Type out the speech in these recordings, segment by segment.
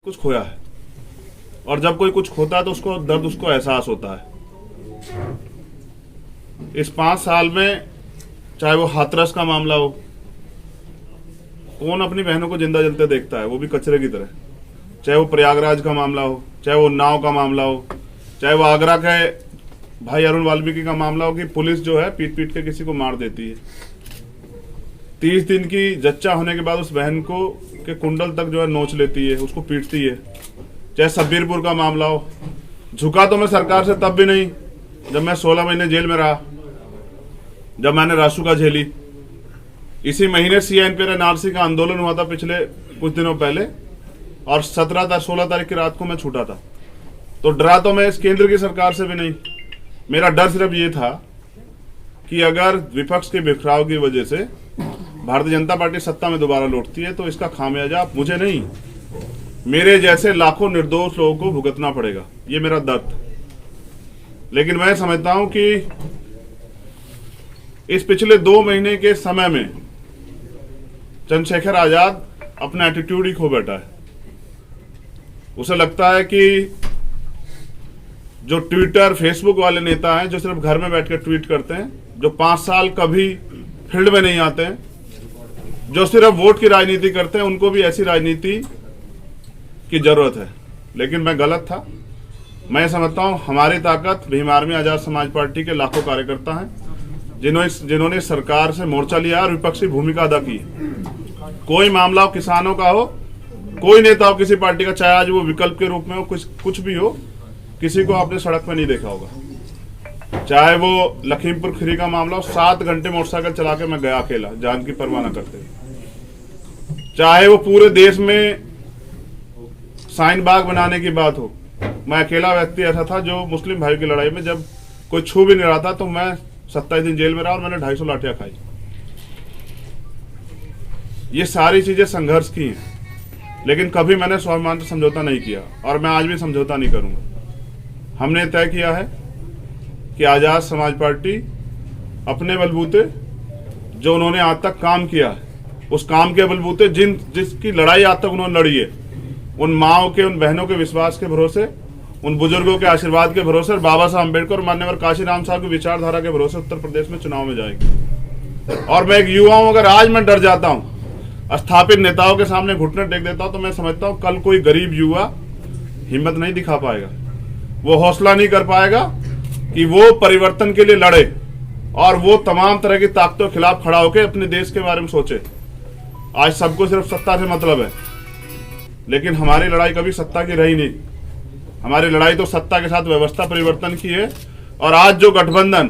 कुछ खोया है, और जब कोई कुछ खोता है तो उसको दर्द, उसको एहसास होता है। इस 5 साल में चाहे वो हाथरस का मामला हो, कौन अपनी बहनों को जिंदा जलते देखता है, वो भी कचरे की तरह। चाहे वो प्रयागराज का मामला हो, चाहे वो उन्नाव का मामला हो, चाहे वो आगरा के भाई अरुण वाल्मीकि का मामला हो कि पुलिस जो है पीट पीट के किसी को मार देती है। 30 दिन की जच्चा होने के बाद उस बहन को के कुंडल तक जो है नोच लेती है, उसको पीटती है। चाहे सब्बीरपुर का मामला हो, झुका तो मैं सरकार से तब भी नहीं जब मैं 16 महीने जेल में रहा, जब मैंने रासुका झेली। इसी महीने CNP NRC का आंदोलन हुआ था पिछले कुछ दिनों पहले, और 16 तारीख की रात को मैं छूटा था। तो डरा तो मैं इस केंद्र की सरकार से भी नहीं। मेरा डर सिर्फ ये था कि अगर विपक्ष के बिखराव की वजह से भारतीय जनता पार्टी सत्ता में दोबारा लौटती है तो इसका खामियाजा मुझे नहीं, मेरे जैसे लाखों निर्दोष लोगों को भुगतना पड़ेगा। ये मेरा दर्द। लेकिन मैं समझता हूं कि इस पिछले 2 महीने के समय में चंद्रशेखर आजाद अपना एटीट्यूड ही खो बैठा है। उसे लगता है कि जो ट्विटर फेसबुक वाले नेता हैं, जो सिर्फ घर में बैठकर ट्वीट करते हैं, जो 5 साल कभी फील्ड में नहीं आते हैं, जो सिर्फ वोट की राजनीति करते हैं, उनको भी ऐसी राजनीति की जरूरत है। लेकिन मैं गलत था। मैं समझता हूं हमारी ताकत भीम आर्मी आजाद समाज पार्टी के लाखों कार्यकर्ता हैं जिन्होंने सरकार से मोर्चा लिया और विपक्षी भूमिका अदा की। कोई मामला हो, किसानों का हो, कोई नेता हो किसी पार्टी का, चाहे आज वो विकल्प के रूप में हो, कुछ भी हो, किसी को आपने सड़क पर नहीं देखा होगा। चाहे वो लखीमपुर खीरी का मामला हो, 7 घंटे मोटरसाइकिल चला के मैं गया अकेला, जान की परवाह न करते। चाहे वो पूरे देश में साइन बाग बनाने की बात हो, मैं अकेला व्यक्ति ऐसा था जो मुस्लिम भाई की लड़ाई में जब कोई छू भी नहीं रहा था तो मैं 27 दिन जेल में रहा और मैंने 250 लाठियां खाई। ये सारी चीजें संघर्ष की हैं, लेकिन कभी मैंने स्वाभिमान से समझौता नहीं किया और मैं आज भी समझौता नहीं करूंगा। हमने तय किया है कि आजाद समाज पार्टी अपने बलबूते जो उन्होंने आज तक काम किया है, उस काम के बलबूते जिसकी लड़ाई आज तक उन्होंने लड़ी है, उन माओ के, उन बहनों के विश्वास के भरोसे, उन बुजुर्गों के आशीर्वाद के भरोसे और बाबा साहब अम्बेडकर और मान्यवर काशीराम साहब की विचारधारा के भरोसे उत्तर प्रदेश में चुनाव में जाएगी। और मैं एक युवा हूं, अगर आज मैं डर जाता हूं, स्थापित नेताओं के सामने घुटने टेक देता हूं, तो मैं समझता हूं कल कोई गरीब युवा हिम्मत नहीं दिखा पाएगा, वो हौसला नहीं कर पाएगा कि वो परिवर्तन के लिए लड़े और वो तमाम तरह की ताकतों के खिलाफ खड़ा होकर अपने देश के बारे में सोचे। आज सबको सिर्फ सत्ता से मतलब है, लेकिन हमारी लड़ाई कभी सत्ता की रही नहीं। हमारी लड़ाई तो सत्ता के साथ व्यवस्था परिवर्तन की है। और आज जो गठबंधन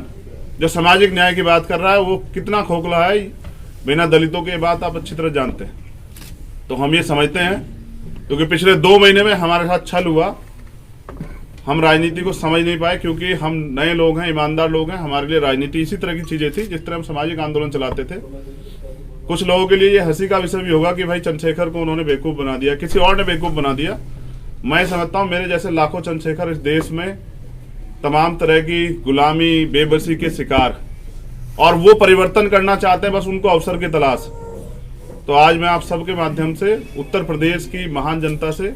जो सामाजिक न्याय की बात कर रहा है वो कितना खोखला है, बिना दलितों की बात आप अच्छी तरह जानते हैं। तो हम ये समझते हैं, क्योंकि पिछले 2 महीने में हमारे साथ छल हुआ, हम राजनीति को समझ नहीं पाए, क्योंकि हम नए लोग हैं, ईमानदार लोग हैं। हमारे लिए राजनीति इसी तरह की चीजें थी जिस तरह हम सामाजिक आंदोलन चलाते थे। कुछ लोगों के लिए ये हंसी का विषय भी होगा कि भाई चंद्रशेखर को उन्होंने बेवकूफ बना दिया, किसी और ने बेवकूफ बना दिया। मैं समझता हूं मेरे जैसे लाखों चंद्रशेखर इस देश में तमाम तरह की गुलामी, बेबसी के शिकार, और वो परिवर्तन करना चाहते हैं, बस उनको अवसर की तलाश। तो आज मैं आप सबके माध्यम से उत्तर प्रदेश की महान जनता से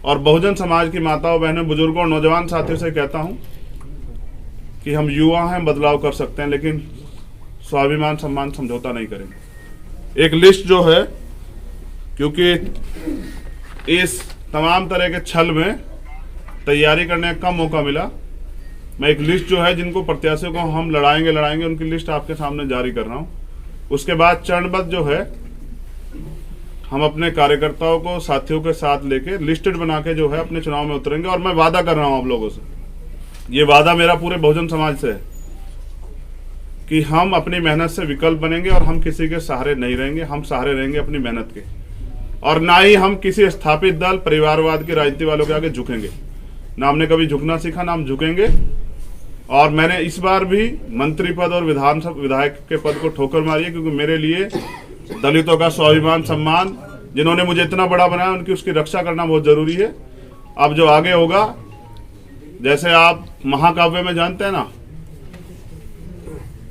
और बहुजन समाज की माताओं, बहनों, बुजुर्गों और नौजवान साथियों से कहता हूं कि हम युवा हैं, बदलाव कर सकते हैं, लेकिन स्वाभिमान सम्मान समझौता नहीं करेंगे। एक लिस्ट जो है, क्योंकि इस तमाम तरह के छल में तैयारी करने का कम मौका मिला, मैं एक लिस्ट जो है जिनको प्रत्याशियों को हम लड़ाएंगे उनकी लिस्ट आपके सामने जारी कर रहा हूं। उसके बाद चरणबद्ध जो है हम अपने कार्यकर्ताओं को, साथियों के साथ लेके लिस्टेड बना के जो है अपने चुनाव में उतरेंगे। और मैं वादा कर रहा हूं आप लोगों से, ये वादा मेरा पूरे बहुजन समाज से है कि हम अपनी मेहनत से विकल्प बनेंगे और हम किसी के सहारे नहीं रहेंगे। हम सहारे रहेंगे अपनी मेहनत के, और ना ही हम किसी स्थापित दल, परिवारवाद की राजनीति वालों के आगे झुकेंगे। ना हमने कभी झुकना सीखा, ना हम झुकेंगे। और मैंने इस बार भी मंत्री पद और विधानसभा विधायक के पद को ठोकर मारी है, क्योंकि मेरे लिए दलितों का स्वाभिमान सम्मान, जिन्होंने मुझे इतना बड़ा बनाया, उनकी उसकी रक्षा करना बहुत जरूरी है। अब जो आगे होगा, जैसे आप महाकाव्य में जानते हैं ना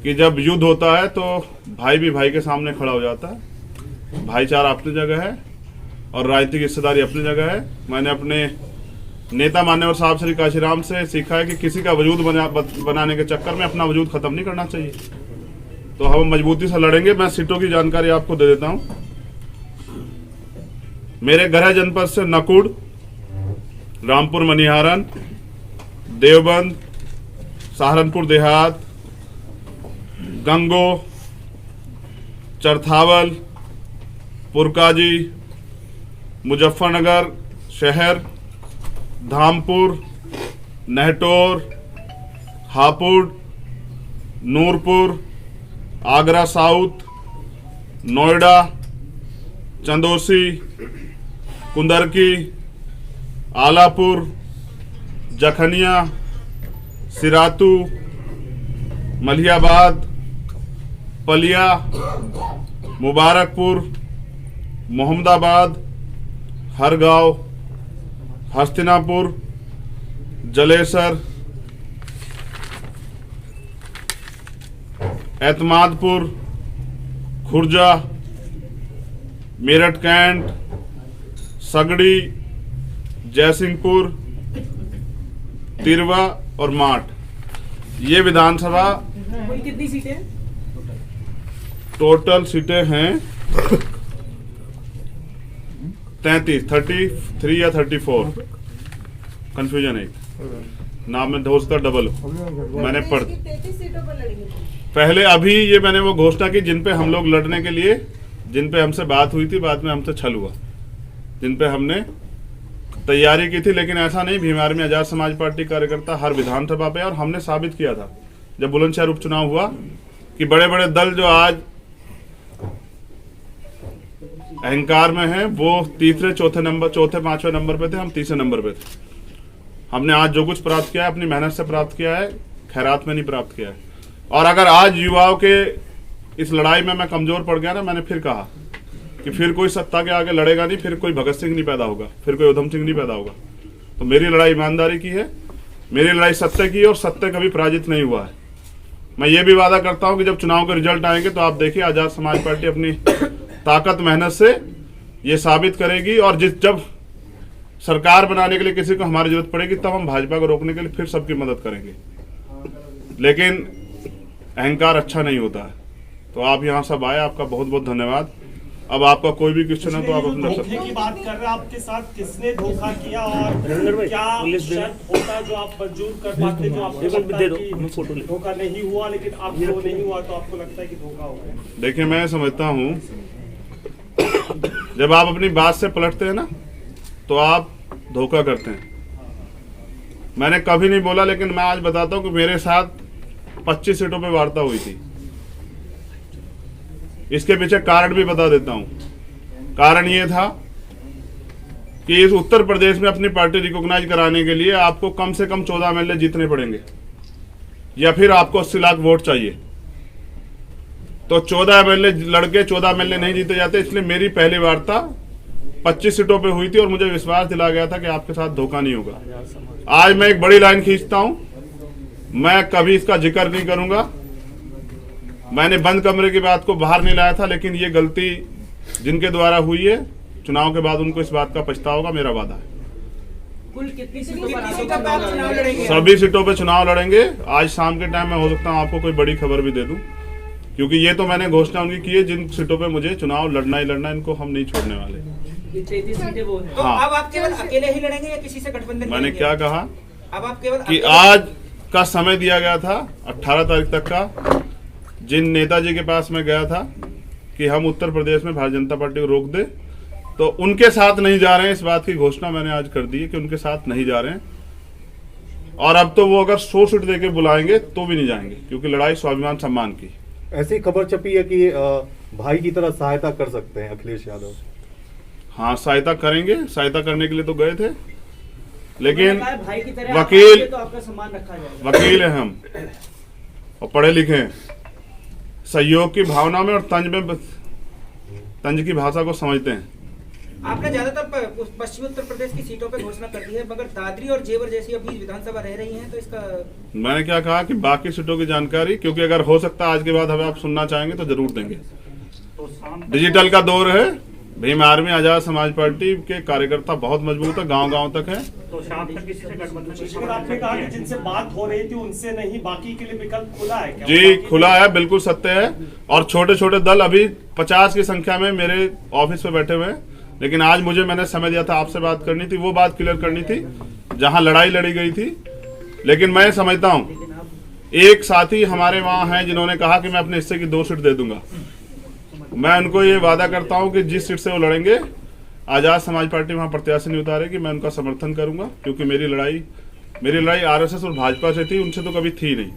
कि जब युद्ध होता है तो भाई भी भाई के सामने खड़ा हो जाता है, भाईचारा अपनी जगह है, और राजनीतिक हिस्सेदारी अपनी जगह है। मैंने अपने नेता मान्यवर साहब श्री काशीराम से सीखा है कि किसी का वजूद बनाने के चक्कर में अपना वजूद खत्म नहीं करना चाहिए। तो हम मजबूती से लड़ेंगे। मैं सीटों की जानकारी आपको दे देता हूं। मेरे गृह जनपद से नकुड़, रामपुर मनिहारन, देवबंद, सहारनपुर देहात, गंगो, चरथावल, पुरकाजी, मुजफ्फरनगर शहर, धामपुर, नहटोर, हापुड़, नूरपुर, आगरा साउथ, नोएडा, चंदोसी, कुंदरकी, आलापुर, जखनिया, सिरातू, मलियाबाद, पलिया, मुबारकपुर, मोहम्मदाबाद, हरगांव, हस्तिनापुर, जलेसर, एतमादपुर, खुर्जा, मेरठ कैंट, सगड़ी, जयसिंहपुर, तिरवा और माठ। ये विधानसभा कितनी सीटें? टोटल सीटें हैं 33 या 34, कंफ्यूजन है। नाम में हो सकता डबल हो, मैंने पढ़ 33 सीटों पर लड़ेंगे। पहले अभी ये मैंने वो घोषणा की जिन पे हम लोग लड़ने के लिए, जिन पे हमसे बात हुई थी, बाद में हमसे छल हुआ, जिन पे हमने तैयारी की थी। लेकिन ऐसा नहीं, भीम आर्मी आजाद समाज पार्टी कार्यकर्ता हर विधानसभा पे, और हमने साबित किया था जब बुलंदशहर उपचुनाव हुआ कि बड़े बड़े दल जो आज अहंकार में हैं वो तीसरे चौथे पांचवें नंबर पे थे, हम तीसरे नंबर पे थे। हमने आज जो कुछ प्राप्त किया है अपनी मेहनत से प्राप्त किया है, खैरात में नहीं प्राप्त किया है। और अगर आज युवाओं के इस लड़ाई में मैं कमजोर पड़ गया ना, मैंने फिर कहा कि फिर कोई सत्ता के आगे लड़ेगा नहीं, फिर कोई भगत सिंह नहीं पैदा होगा, फिर कोई उधम सिंह नहीं पैदा होगा। तो मेरी लड़ाई ईमानदारी की है, मेरी लड़ाई सत्य की है, और सत्य कभी पराजित नहीं हुआ है। मैं ये भी वादा करता हूं कि जब चुनाव के रिजल्ट आएंगे तो आप देखिए आजाद समाज पार्टी अपनी ताकत मेहनत से ये साबित करेगी, और जब सरकार बनाने के लिए किसी को हमारी जरूरत पड़ेगी तब हम भाजपा को रोकने के लिए फिर सबकी मदद करेंगे। लेकिन अहंकार अच्छा नहीं होता है। तो आप यहाँ सब आए, आपका बहुत बहुत धन्यवाद। अब आपका कोई भी क्वेश्चन है तो आप अपना धोखे की बात कर रहे हैं, आपके साथ किसने धोखा किया और क्या शर्त होता जो आप मंजूर कर पाते, जो आपको लगता है कि धोखा नहीं हुआ, लेकिन आपको नहीं हुआ तो आपको लगता है कि धोखा हो गया? देखिए, मैं समझता हूँ जब आप अपनी बात से पलटते हैं ना तो आप धोखा करते हैं। मैंने कभी नहीं बोला, लेकिन मैं आज बताता हूँ कि मेरे साथ 25 सीटों पे वार्ता हुई थी। इसके पीछे कारण भी बता देता हूं। कारण ये था कि इस उत्तर प्रदेश में अपनी पार्टी रिकॉग्नाइज कराने के लिए आपको कम से कम 14 एमएलए जीतने पड़ेंगे, या फिर आपको 80 लाख वोट चाहिए। तो 14 एमएलए लड़के 14 एमएलए नहीं जीते जाते, इसलिए मेरी पहली वार्ता 25 सीटों पे हुई थी, और मुझे विश्वास दिला गया था कि आपके साथ धोखा नहीं होगा। आज मैं एक बड़ी लाइन खींचता हूं, मैं कभी इसका जिक्र नहीं करूंगा। मैंने बंद कमरे की बात को बाहर नहीं लाया था, लेकिन ये गलती जिनके द्वारा हुई है, चुनाव के बाद उनको इस बात का पछतावा होगा, मेरा वादा है। कुल कितनी सीटों पर चुनाव लड़ेंगे? सभी सीटों पे चुनाव लड़ेंगे। आज शाम के टाइम में हो सकता है आपको कोई बड़ी खबर भी दे दूं, क्योंकि ये तो मैंने घोषणा उनकी की है, जिन सीटों पे मुझे चुनाव लड़ना ही लड़ना, इनको हम नहीं छोड़ने वाले। ये 33 सीटें वो है। तो हाँ। अब आप केवल अकेले ही लड़ेंगे या किसी से गठबंधन मैंने करेंगे? क्या कहा अब आप केवल कि अकेले- आज का समय दिया गया था 18 तारीख तक का, जिन नेताजी के पास मैं गया था कि हम उत्तर प्रदेश में भारतीय जनता पार्टी को रोक दे, तो उनके साथ नहीं जा रहे हैं। इस बात की घोषणा मैंने आज कर दी है कि उनके साथ नहीं जा रहे हैं। और अब तो वो अगर 100 सीट देके बुलाएंगे तो भी नहीं जाएंगे, क्योंकि लड़ाई स्वाभिमान सम्मान की। ऐसी खबर छपी है कि भाई की तरह सहायता कर सकते हैं अखिलेश यादव। हाँ, सहायता करेंगे, सहायता करने के लिए तो गए थे, लेकिन भाई की तरह वकील तो आपका सम्मान रखा जाएगा। वकील हैं हम और पढ़े लिखे हैं। सहयोग की भावना में और तंज की भाषा को समझते हैं। आपने ज्यादातर पश्चिमी उत्तर प्रदेश की सीटों पे घोषणा कर दी है, मगर दादरी और जेवर जैसी अभी विधानसभा रह रही हैं, तो इसका मैंने क्या कहा कि बाकी सीटों की जानकारी, क्योंकि अगर हो सकता है आज के बाद हमें आप सुनना चाहेंगे तो जरूर देंगे। डिजिटल का दौर है, भीम आर्मी आजाद समाज पार्टी के कार्यकर्ता बहुत मजबूत है, गांव-गांव तक है। तो शाम तक किसी से गठबंधन, लेकिन आपने कहा कि जिनसे बात हो रही थी उनसे नहीं, बाकी के लिए विकल्प खुला है क्या? जी खुला है, बिल्कुल सत्य है। और छोटे छोटे दल अभी 50 की संख्या में मेरे ऑफिस पे बैठे हुए हैं, लेकिन आज मैंने समय दिया था, आपसे बात करनी थी, वो बात क्लियर करनी थी जहां लड़ाई लड़ी गई थी। लेकिन मैं समझता हूं एक साथी हमारे वहां हैं जिन्होंने कहा कि मैं अपने हिस्से की 2 सीट दे दूंगा। मैं उनको ये वादा करता हूं कि जिस सीट से वो लड़ेंगे, आजाद समाज पार्टी वहां प्रत्याशी नहीं उतारेगी, मैं उनका समर्थन करूंगा, क्योंकि मेरी लड़ाई आरएसएस और भाजपा से थी, उनसे तो कभी थी नहीं।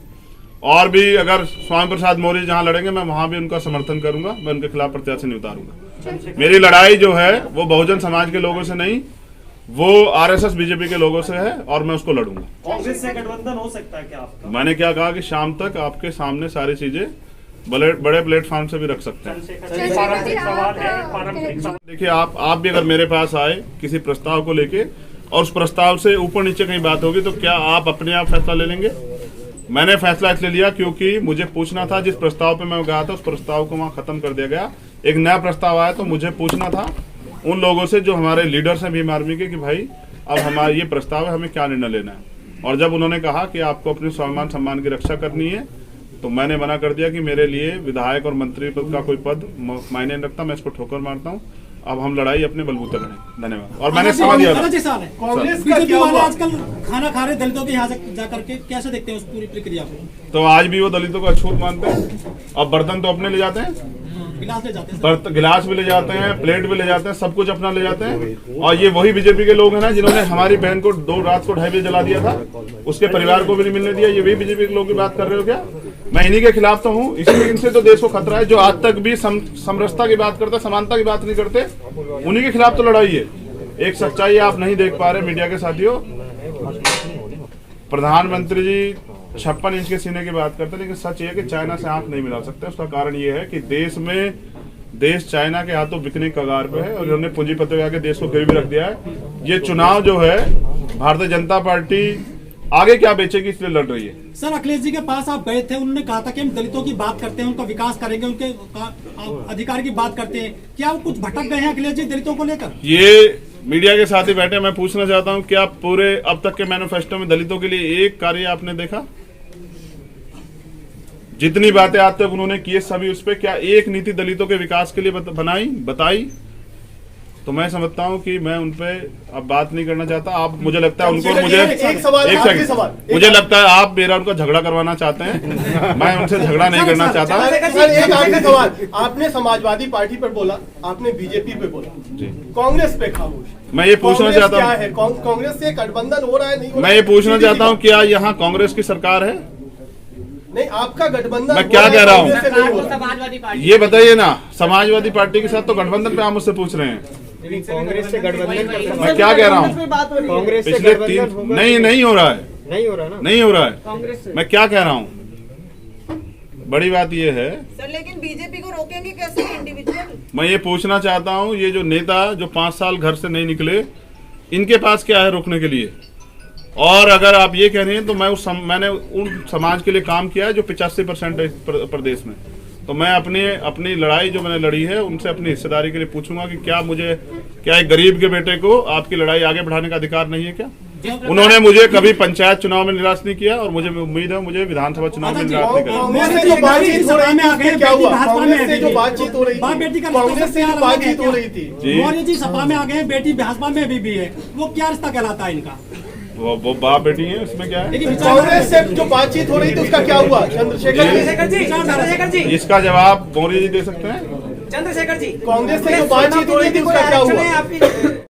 और भी अगर स्वामी प्रसाद मौर्य जहां लड़ेंगे, मैं वहां भी उनका समर्थन करूंगा, मैं उनके खिलाफ प्रत्याशी नहीं उतारूंगा। मेरी लड़ाई जो है वो बहुजन समाज के लोगों से नहीं, वो आरएसएस बीजेपी के लोगों से है, और मैं उसको लड़ूंगा। कांग्रेस से गठबंधन हो सकता है क्या आपका? मैंने क्या कहा कि शाम तक आपके सामने सारी चीजें बड़े प्लेटफॉर्म से भी रख सकते हैं। पारंपरिक सवाल है, पारंपरिक सवाल। देखिए आप भी अगर मेरे पास आए किसी प्रस्ताव को लेके, और उस प्रस्ताव से ऊपर नीचे कहीं बात होगी, तो क्या आप अपने आप फैसला ले लेंगे? मैंने फैसला इसलिए लिया क्योंकि मुझे पूछना था, जिस प्रस्ताव पे मैं गया था उस प्रस्ताव को वहाँ खत्म कर दिया गया, एक नया प्रस्ताव आया, तो मुझे पूछना था उन लोगों से जो हमारे लीडर्स हैं भीम आर्मी के, कि भाई अब हमारा ये प्रस्ताव है, हमें क्या निर्णय लेना है। और जब उन्होंने कहा कि आपको अपने स्वाभिमान सम्मान की रक्षा करनी है, तो मैंने मना कर दिया कि मेरे लिए विधायक और मंत्री पद का कोई पद मायने नहीं रखता, मैं इसको ठोकर मारता हूँ। अब हम लड़ाई अपने बलबूते लड़ें। धन्यवाद। और मैंने समझ दिया कांग्रेस का क्या हुआ? आजकल खाना खा रहे दलितों के यहाँ जाकर के, कैसे देखते हैं उस पूरी प्रक्रिया को? तो आज भी वो दलितों को अछूत मानते हैं, और बर्तन तो अपने ले जाते हैं, गिलास ले जाते हैं, गिलास भी ले जाते हैं, प्लेट भी ले जाते हैं, सब कुछ अपना ले जाते हैं। और ये वही बीजेपी के लोग हैं ना जिन्होंने हमारी बहन को रात को 2:30 बजे जला दिया था, उसके परिवार को भी नहीं मिलने दिया। ये वही बीजेपी के लोग की बात कर रहे हो क्या? मैं इन्हीं के खिलाफ तो हूँ, इनसे तो देश को खतरा है। जो आज तक भी समरसता की बात करते, समानता की बात नहीं करते, उन्हीं के खिलाफ तो लड़ाई है। एक सच्चाई आप नहीं देख पा रहे मीडिया के साथियों, प्रधानमंत्री जी 56 इंच के सीने की बात करते हैं, लेकिन सच ये है कि चाइना से आंख नहीं मिला सकते। उसका कारण ये है कि देश चाइना के हाथों बिकने के कगार पे है, और उन्होंने पूंजीपतियों के आगे देश को गिरवी रख दिया है। ये चुनाव जो है भारतीय जनता पार्टी आगे क्या बेचेगी, इसलिए लड़ रही है। सर अखिलेश जी के पास आप गए थे, उन्होंने कहा था कि हम दलितों की बात करते हैं, उनका विकास करेंगे, उनके अधिकार की बात करते हैं। क्या वो कुछ भटक गए हैं अखिलेश जी दलितों को लेकर? ये मीडिया के साथ ही बैठे, मैं पूछना चाहता हूं, क्या पूरे अब तक के मैनिफेस्टो में दलितों के लिए एक कार्य आपने देखा? जितनी बातें आज तक उन्होंने की सभी उस पर क्या एक नीति दलितों के विकास के लिए बताई? तो मैं समझता हूं कि मैं उन पे अब बात नहीं करना चाहता। आप मुझे लगता है उनको मुझे लगता है आप मेरा उनका झगड़ा करवाना चाहते हैं। मैं उनसे झगड़ा नहीं करना चाहता। एक आखिरी सवाल, आपने समाजवादी पार्टी पर बोला, आपने बीजेपी पे बोला, कांग्रेस पे खामोश। मैं ये पूछना चाहता हूँ, कांग्रेस से गठबंधन हो रहा है नहीं? मैं ये पूछना चाहता हूँ, क्या यहाँ कांग्रेस की सरकार है? नहीं, आपका गठबंधन। मैं क्या कह रहा हूँ समाजवादी पार्टी, ये बताइए ना। समाजवादी पार्टी के साथ तो गठबंधन पे आप मुझसे पूछ रहे हैं। कांग्रेस से गठबंधन मैं क्या कह रहा हूँ? कांग्रेस से पिछले 3 नहीं हो रहा है, नहीं हो रहा ना, नहीं हो रहा है। कांग्रेस से मैं क्या कह रहा हूँ, बड़ी बात ये है। सर लेकिन बीजेपी को रोकेंगे कैसे इंडिविजुअल? मैं ये पूछना चाहता हूँ, ये जो नेता जो 5 साल घर से नहीं निकले, इनके पास क्या है रोकने के लिए? और अगर आप ये कह रहे हैं तो मैंने उन समाज के लिए काम किया है जो 85% है प्रदेश में। तो मैं अपनी लड़ाई जो मैंने लड़ी है उनसे अपनी हिस्सेदारी के लिए पूछूंगा कि क्या एक गरीब के बेटे को आपकी लड़ाई आगे बढ़ाने का अधिकार नहीं है क्या? उन्होंने मुझे कभी पंचायत चुनाव में निराश नहीं किया, और मुझे उम्मीद है मुझे विधानसभा चुनाव में निराश नहीं करेगा। कांग्रेस से जो बातचीत हो रही थी, क्या हुआ? कांग्रेस से जो बातचीत हो रही थी, कांग्रेस से जो बातचीत हो रही थी, मौर्य जी सपा में आ गए, बेटी भाजपा में भी है, वो क्या रिश्ता कहलाता है इनका? वो बाप बेटी है, उसमें क्या है? कांग्रेस से जो बातचीत हो रही थी उसका क्या हुआ? चंद्रशेखर जी, इसका जवाब मौर्य जी दे सकते हैं। चंद्रशेखर जी, कांग्रेस से जो बातचीत हो रही थी उसका क्या हुआ?